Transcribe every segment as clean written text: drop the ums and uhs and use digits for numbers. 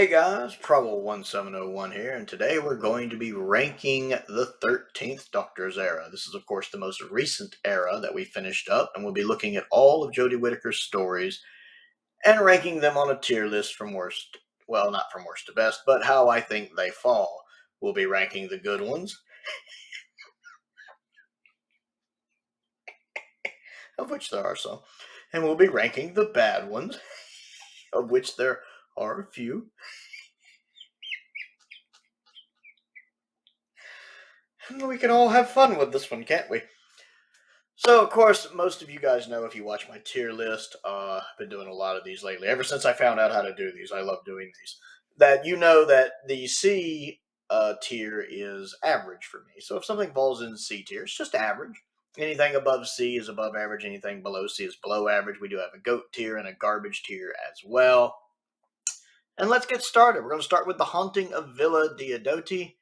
Hey guys, Prowl 1701 here, and today we're going to be ranking the 13th Doctor's era. This is, of course, the most recent era that we finished up, and we'll be looking at all of Jodie Whittaker's stories and ranking them on a tier list from worst, well, not from worst to best, but how I think they fall. We'll be ranking the good ones, of which there are some, and we'll be ranking the bad ones, of which there are a few. And we can all have fun with this one, can't we? So, of course, most of you guys know if you watch my tier list, I've been doing a lot of these lately. Ever since I found out how to do these, I love doing these. That you know that the C tier is average for me. So if something falls in C tier, it's just average. Anything above C is above average. Anything below C is below average. We do have a GOAT tier and a garbage tier as well. And let's get started. We're going to start with The Haunting of Villa Diodati.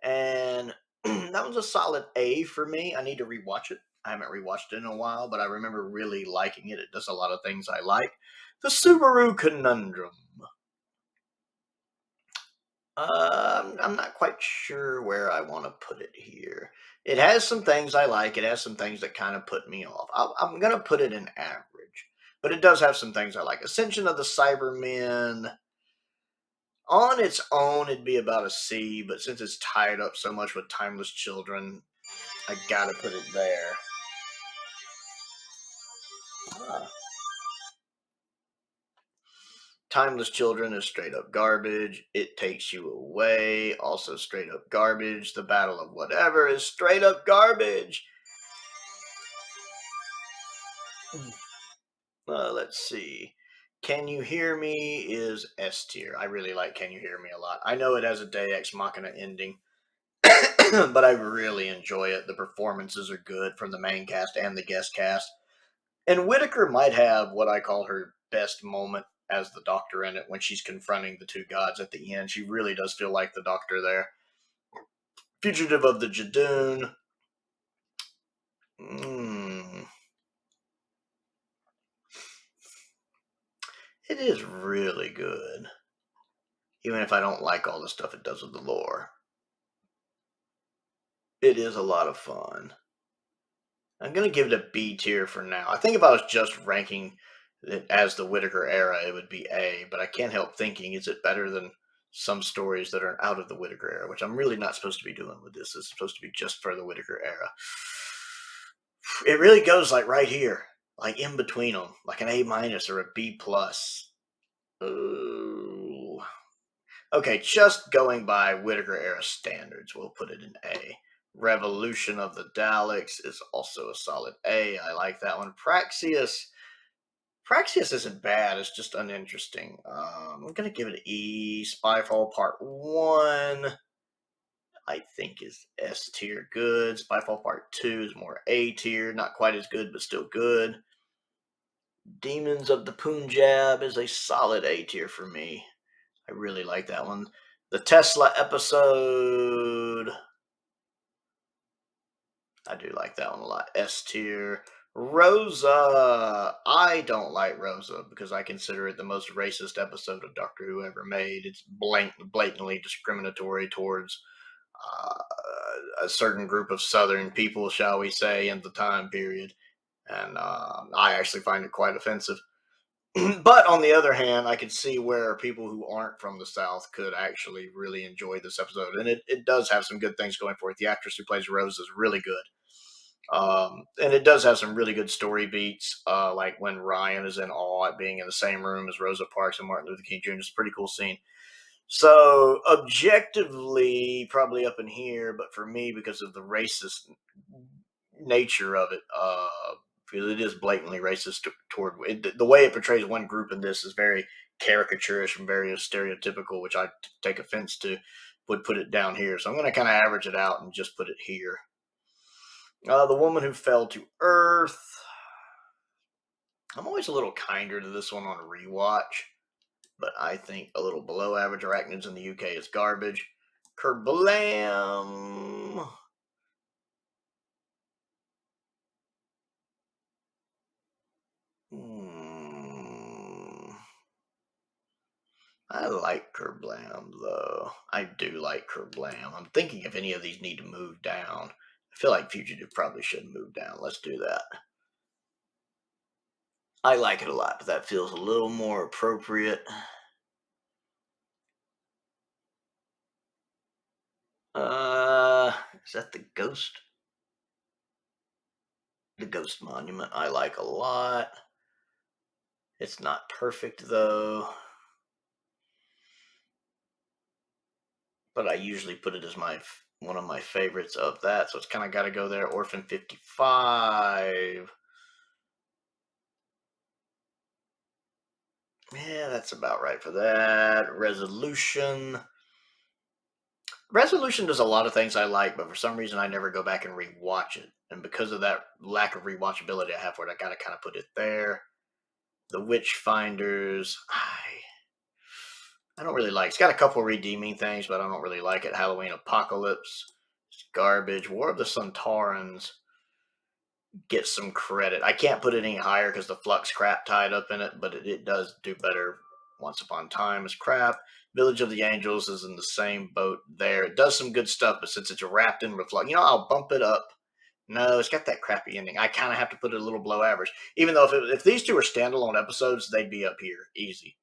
And that was a solid A for me. I need to rewatch it. I haven't rewatched it in a while, but I remember really liking it. It does a lot of things I like. The Subaru Conundrum. I'm not quite sure where I want to put it here. It has some things I like. It has some things that kind of put me off. I'm going to put it in average, but it does have some things I like. Ascension of the Cybermen. On its own, it'd be about a C, but since it's tied up so much with Timeless Children, I gotta put it there. Timeless Children is straight up garbage. It Takes You Away, also straight up garbage. The Battle of Whatever is straight up garbage. Let's see. Can You Hear Me is S tier. I really like Can You Hear Me a lot. I know it has a Deus Ex Machina ending, but I really enjoy it. The performances are good from the main cast and the guest cast. And Whittaker might have what I call her best moment as the Doctor in it when she's confronting the two gods at the end. She really does feel like the Doctor there. Fugitive of the Jadoon. It is really good. Even if I don't like all the stuff it does with the lore. It is a lot of fun. I'm going to give it a B tier for now. I think if I was just ranking it as the Whittaker era, it would be A, but I can't help thinking, is it better than some stories that are out of the Whittaker era, which I'm really not supposed to be doing with this. It's supposed to be just for the Whittaker era. It really goes like right here, like in between them, like an A minus or a B plus. Ooh. Okay, just going by Whittaker era standards, we'll put it in A. Revolution of the Daleks is also a solid A. I like that one. Praxeus isn't bad. It's just uninteresting. I'm going to give it an E. Spyfall Part 1, I think, is S tier good. Spyfall Part 2 is more A tier. Not quite as good, but still good. Demons of the Punjab is a solid A tier for me. I really like that one. The Tesla episode, I do like that one a lot. S tier. Rosa. I don't like Rosa because I consider it the most racist episode of Doctor Who ever made. It's blatantly discriminatory towards a certain group of Southern people, shall we say, in the time period. And I actually find it quite offensive. But on the other hand, I could see where people who aren't from the South could actually really enjoy this episode. And it does have some good things going for it. The actress who plays Rose is really good. And it does have some really good story beats, like when Ryan is in awe at being in the same room as Rosa Parks and Martin Luther King Jr. It's a pretty cool scene. So, objectively, probably up in here, but for me, because of the racist nature of it, because it is blatantly racist toward it, the way it portrays one group in this is very caricaturish and very stereotypical, which I take offense to, would put it down here. So I'm going to kind of average it out and just put it here. The Woman Who Fell to Earth. I'm always a little kinder to this one on a rewatch, but I think a little below average. Arachnids in the UK is garbage. Kerblam. I like Kerblam, though. I do like Kerblam. I'm thinking if any of these need to move down. I feel like Fugitive probably should move down. Let's do that. I like it a lot, but that feels a little more appropriate. Is that the Ghost? The Ghost Monument I like a lot. It's not perfect, though. But I usually put it as one of my favorites of that, so it's kind of got to go there. Orphan 55. Yeah, that's about right for that. Resolution. Resolution does a lot of things I like, but for some reason I never go back and rewatch it. And because of that lack of rewatchability I have for it, I gotta kind of put it there. The Witchfinders, I don't really like. It's got a couple redeeming things, but I don't really like it. Halloween Apocalypse, it's garbage. War of the Suntarans gets some credit. I can't put it any higher because the Flux crap tied up in it, but it does do better. Once Upon a Time is crap. Village of the Angels is in the same boat there. It does some good stuff, but since it's wrapped in Reflux, I'll bump it up. No, it's got that crappy ending. I kind of have to put it a little below average. Even though if these two were standalone episodes, they'd be up here. Easy.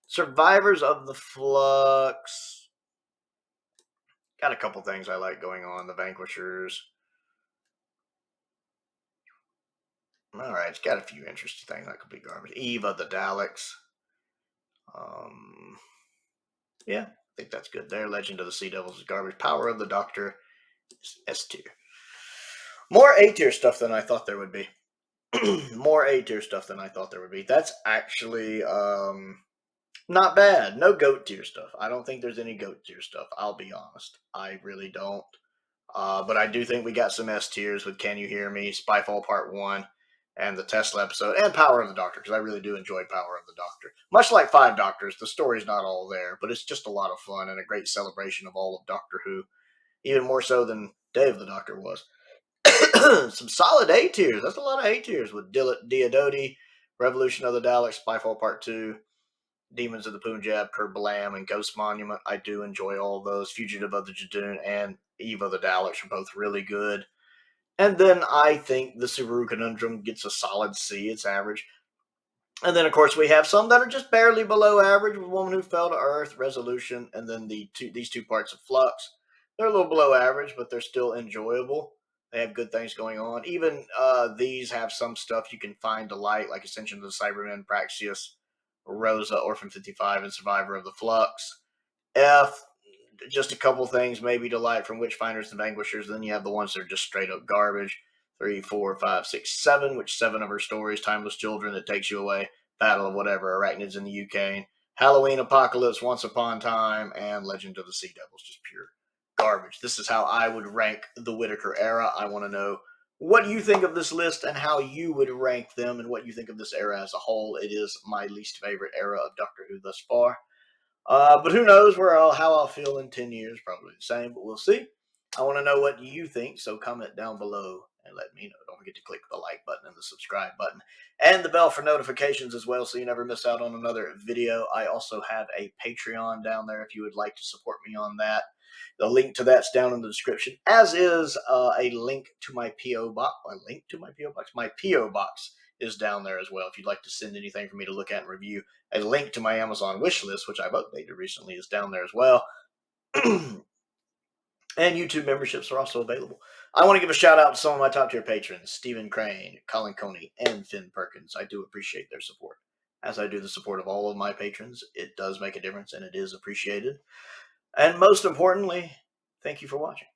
Survivors of the Flux. Got a couple things I like going on. The Vanquishers. All right, it's got a few interesting things that could be garbage. Eve of the Daleks. Yeah, I think that's good there. Legend of the Sea Devils is garbage. Power of the Doctor is S tier. More A tier stuff than I thought there would be. More A tier stuff than I thought there would be. That's actually not bad. No GOAT tier stuff. I don't think there's any GOAT tier stuff. I'll be honest. I really don't. But I do think we got some S tiers with Can You Hear Me, Spyfall Part 1, and the Tesla episode, and Power of the Doctor, because I really do enjoy Power of the Doctor. Much like Five Doctors, the story's not all there, but it's just a lot of fun and a great celebration of all of Doctor Who, even more so than Day of the Doctor was. Some solid A tiers. That's a lot of A tiers with Diodoti, Revolution of the Daleks, Spyfall Part 2, Demons of the Punjab, Kerblam, and Ghost Monument. I do enjoy all of those. Fugitive of the Jadoon and Eve of the Daleks are both really good. And then I think the Subaru Conundrum gets a solid C. It's average. And then, of course, we have some that are just barely below average, with Woman Who Fell to Earth, Resolution, and then these two parts of Flux. They're a little below average, but they're still enjoyable. They have good things going on. Even these have some stuff you can find to like Ascension of the Cybermen, Praxius, Rosa, Orphan 55, and Survivor of the Flux. F, just a couple things maybe to like from Witchfinders and Vanquishers. Then you have the ones that are just straight up garbage. 3, 4, 5, 6, 7, which 7 of her stories, Timeless Children, That Takes You Away, Battle of Whatever, Arachnids in the UK, Halloween Apocalypse, Once Upon a Time, and Legend of the Sea Devils, just pure garbage. This is how I would rank the Whittaker era. I want to know what you think of this list and how you would rank them and what you think of this era as a whole. It is my least favorite era of Doctor Who thus far. But who knows how I'll feel in 10 years. Probably the same, but we'll see. I want to know what you think, so comment down below and let me know. Don't forget to click the like button and the subscribe button and the bell for notifications as well, so you never miss out on another video. I also have a Patreon down there if you would like to support me on that. The link to that's down in the description, as is a link to my P.O. box. My P.O. box is down there as well. If you'd like to send anything for me to look at and review, a link to my Amazon wish list, which I've updated recently, is down there as well. And YouTube memberships are also available. I want to give a shout out to some of my top tier patrons, Stephen Crane, Colin Coney, and Finn Perkins. I do appreciate their support, as I do the support of all of my patrons. It does make a difference, and it is appreciated. And most importantly, thank you for watching.